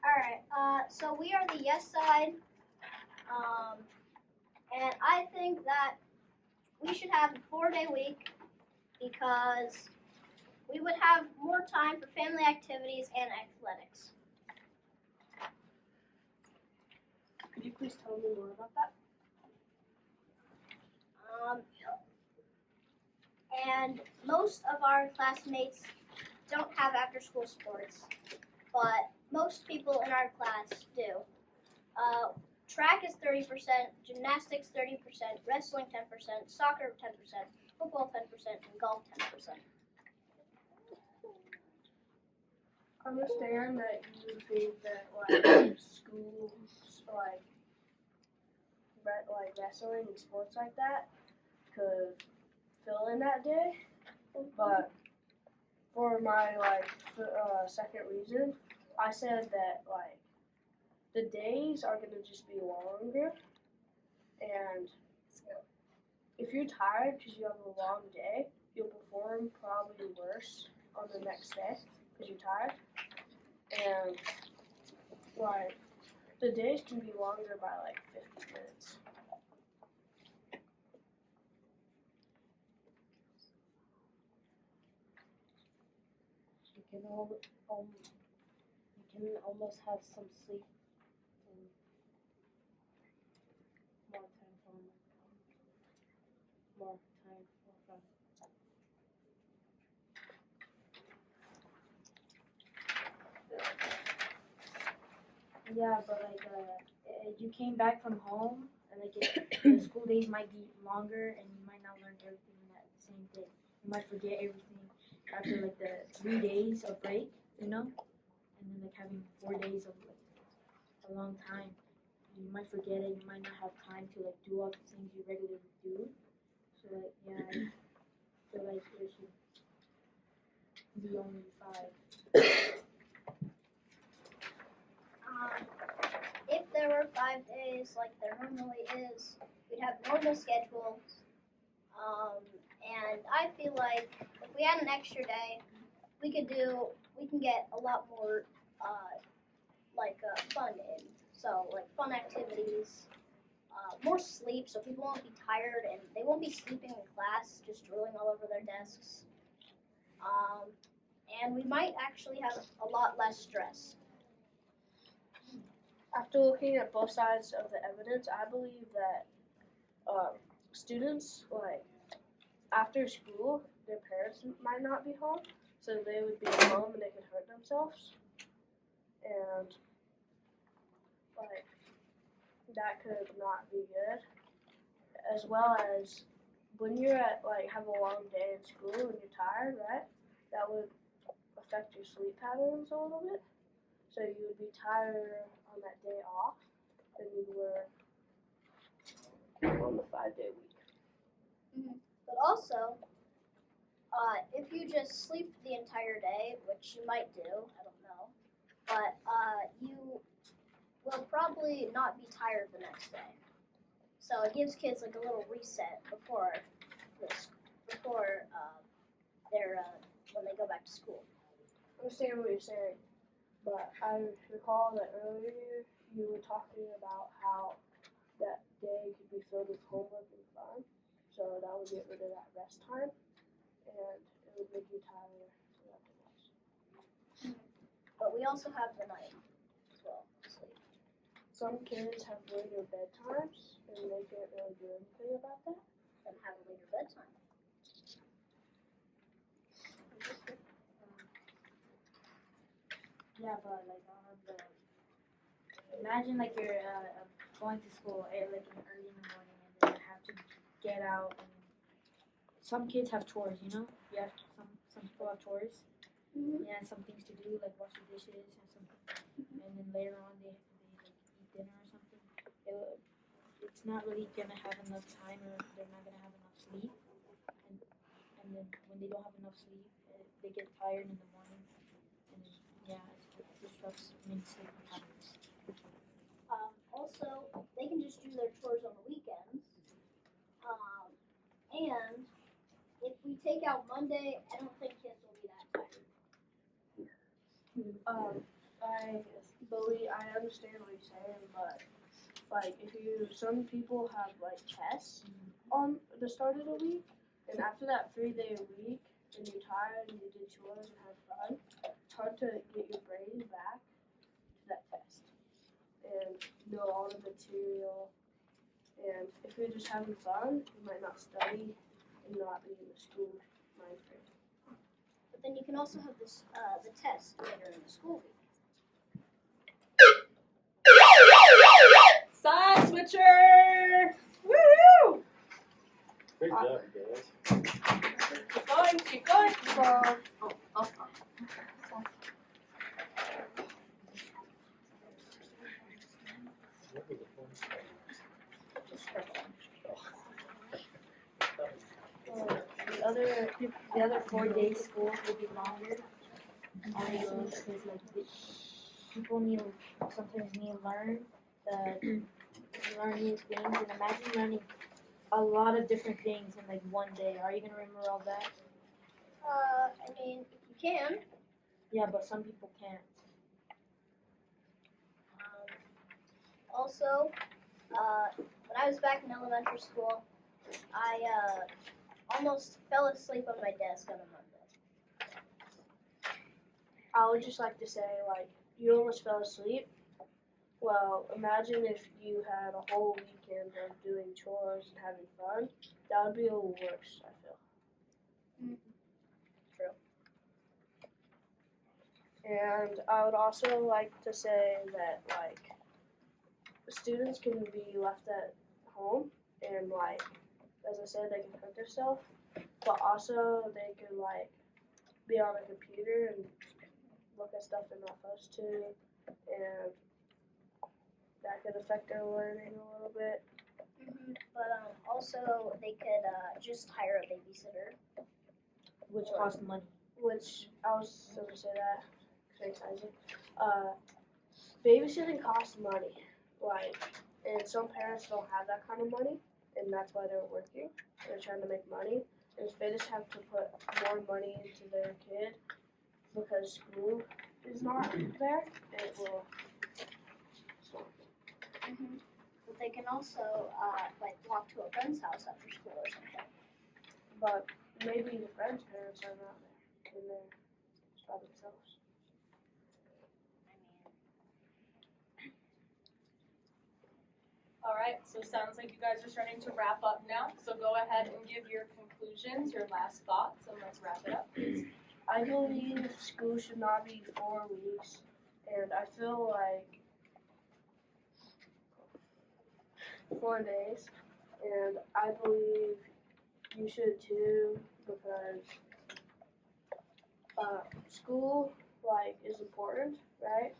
Alright, so we are the yes side, and I think that we should have a 4-day week because we would have more time for family activities and athletics. Could you please tell me more about that? And most of our classmates don't have after-school sports, but most people in our class do. Track is 30%, gymnastics 30%, wrestling 10%, soccer 10%, football 10%, and golf 10%. I understand that you think that like schools like wrestling and sports like that could fill in that day, but for my second reason, I said that like the days are gonna just be longer, and if you're tired because you have a long day, you'll perform probably worse on the next day because you're tired, and like the days can be longer by like 50 minutes. You can almost have some sleep and more time for fun. Yeah, but you came back from home and the school days might be longer and you might not learn everything in that same day. You might forget everything after like the 3 days of break, and then like having 4 days of like a long time. You might forget it. You might not have time to like do all the things you regularly do. So like I feel like there should be only 5. If there were 5 days like there normally is, we'd have normal schedules. And I feel like if we had an extra day, we can get a lot more fun in. So like fun activities, more sleep, so people won't be tired and they won't be sleeping in class, just drooling all over their desks. And we might actually have a lot less stress. After looking at both sides of the evidence, I believe that students, like, after school, their parents might not be home, so they would be at home and they could hurt themselves. And, like, that could not be good. As well as when you're have a long day in school and you're tired, right? That would affect your sleep patterns a little bit. So you would be tired on that day off than you were on the 5-day week. Mm-hmm. But also, if you just sleep the entire day, which you might do, I don't know, but you will probably not be tired the next day. So it gives kids like a little reset before when they go back to school. I understand what you're saying, but I recall that earlier you were talking about how that day could be filled with homework and fun, so that would get rid of that rest time, and it would make you tired throughout the rest. But we also have the night as well, sleep. Some kids have later bedtimes, and they can't really do anything about that. And have a later bedtime. Yeah, but imagine like you're going to school like early in the morning and then you have to get out. And some kids have chores, you know. You have some people have chores. Mm-hmm. Yeah, some things to do like wash the dishes and something. Mm-hmm. And then later on they like eat dinner or something. It's not really gonna have enough time, or they're not gonna have enough sleep. And then when they don't have enough sleep, they get tired in the morning. And it disrupts many sleeping patterns. Also, they can just do their chores on the weekends. And if we take out Monday, I don't think kids will be that tired. I understand what you're saying, but like some people have like tests on the start of the week, and after that 3-day week, and you're tired and you did chores and had fun, it's hard to get your brain back to that test and know all the material. And if you're just having fun, you might not study and not be in the school mind frame. But then you can also have this the test later in the school week. Side switcher! Woo! Great job, you guys. Keep going, keep going. What was the phone? The other 4 days school will be longer. Obviously, because like people sometimes need to learn new things, and imagine learning a lot of different things in like one day. Are you gonna remember all that? I mean, if you can. Yeah, but some people can't. Also, when I was back in elementary school, I almost fell asleep on my desk on a Monday. I would just like to say, like, you almost fell asleep. Well, imagine if you had a whole weekend of doing chores and having fun. That would be a little worse, I feel. True. And I would also like to say that, like, students can be left at home and, like, as I said, they can hurt themselves. But also, they can, like, be on a computer and look at stuff they're not supposed to. And that could affect their learning a little bit. But also they could just hire a babysitter. Which costs money. Which I was going to say that. Thanks, Isaac. Babysitting costs money. Like, and some parents don't have that kind of money, and that's why they're working. They're trying to make money. And if they just have to put more money into their kid because school is not there, it will stop. But they can also like walk to a friend's house after school or something. But maybe the friend's parents are not there, and they're just by themselves. All right, so sounds like you guys are starting to wrap up now. So go ahead and give your conclusions, your last thoughts, and let's wrap it up. I believe school should not be 4 weeks, and I feel like 4 days, and I believe you should too, because school, like, is important, right?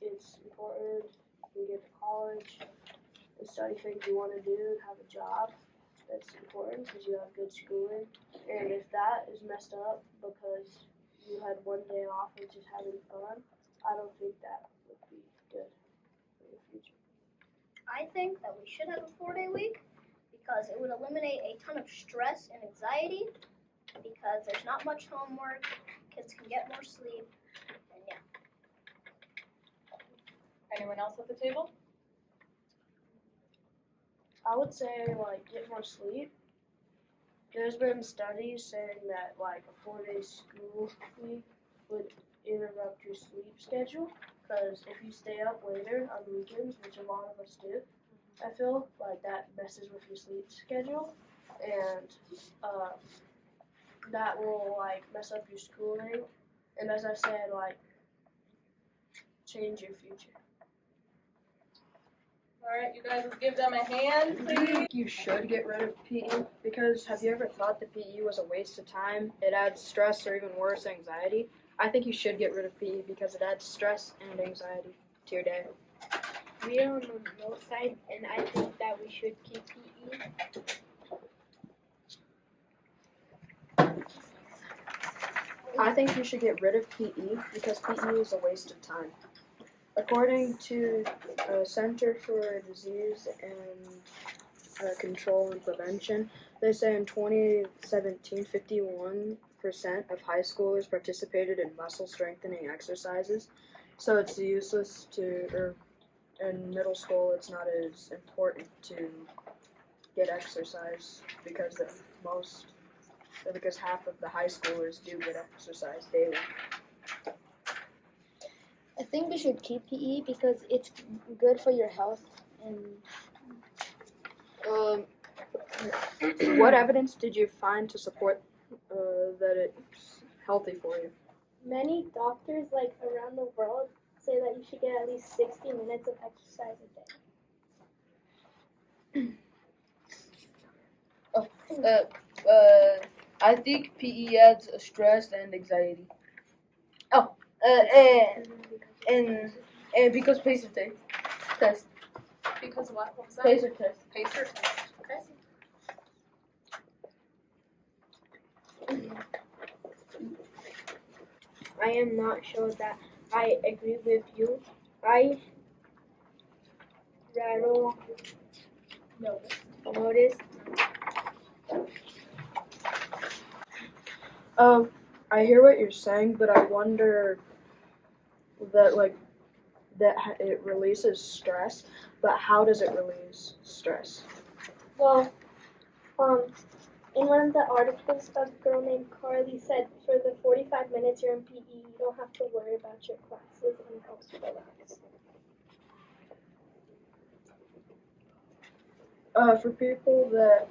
It's important you get to college and study things you want to do and have a job. That's important because you have good schooling. And if that is messed up because you had 1 day off and just having fun, I don't think that would be good for your future. I think that we should have a 4-day week because it would eliminate a ton of stress and anxiety because there's not much homework, kids can get more sleep, and yeah. Anyone else at the table? I would say, like, get more sleep. There's been studies saying that, like, a 4-day school week would interrupt your sleep schedule, because if you stay up later on weekends, which a lot of us do, I feel like that messes with your sleep schedule, and that will, like, mess up your schooling, and as I said, like, change your future. All right, you guys, let's give them a hand, please. You should get rid of PE because have you ever thought that PE was a waste of time? It adds stress or even worse, anxiety. I think you should get rid of PE because it adds stress and anxiety to your day. We are on the no side, and I think that we should keep PE. I think you should get rid of PE because PE is a waste of time. According to Center for Disease and Control and Prevention, they say in 2017, 51% of high schoolers participated in muscle strengthening exercises. So it's useless to, or in middle school, it's not as important to get exercise because because half of the high schoolers do get exercise daily. I think we should keep PE because it's good for your health and What evidence did you find to support that it's healthy for you? Many doctors like around the world say that you should get at least 60 minutes of exercise a day. I think PE adds stress and anxiety. And because pacer test. Because what? What was that? Pacer test. Pacer test. Okay. I am not sure that I agree with you. I rather notice I hear what you're saying, but I wonder that it releases stress, but how does it release stress? well, in one of the articles, a girl named Carly said for the 45 minutes you're in PE, you don't have to worry about your classes and it helps you relax. For people that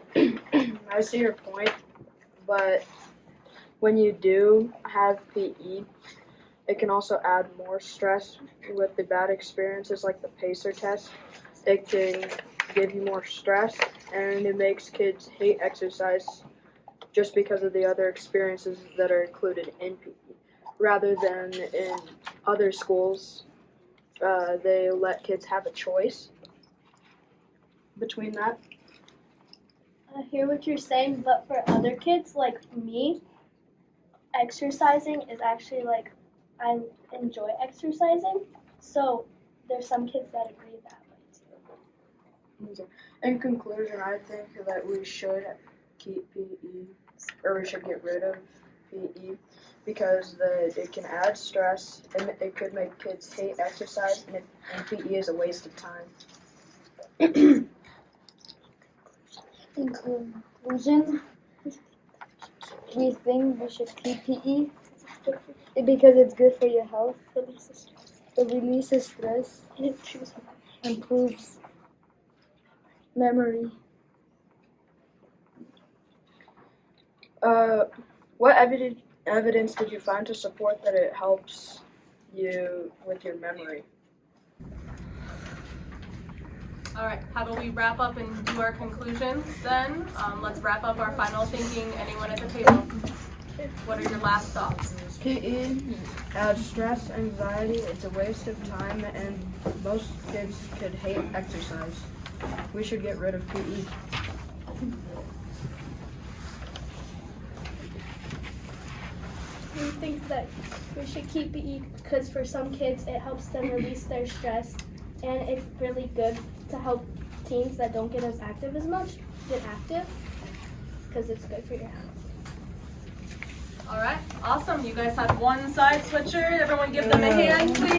I see your point, but when you do have PE, it can also add more stress with the bad experiences like the pacer test. It can give you more stress and it makes kids hate exercise just because of the other experiences that are included in PE. Rather than in other schools, they let kids have a choice between that. I hear what you're saying, but for other kids like me, exercising is actually like I enjoy exercising. So there's some kids that agree that way too. In conclusion, I think that we should keep PE, or we should get rid of PE, because it can add stress and it could make kids hate exercise, and PE is a waste of time. in conclusion, we think we should keep PE because it's good for your health. It releases stress. It improves memory. What evidence did you find to support that it helps you with your memory? All right, how about we wrap up and do our conclusions then? Let's wrap up our final thinking. Anyone at the table? What are your last thoughts? PE adds stress, anxiety, it's a waste of time, and most kids could hate exercise. We should get rid of PE. We think that we should keep PE because for some kids it helps them release their stress and it's really good to help teens that don't get as active as much get active because it's good for your health. All right, awesome. You guys had one side switcher. Everyone give them a hand, please.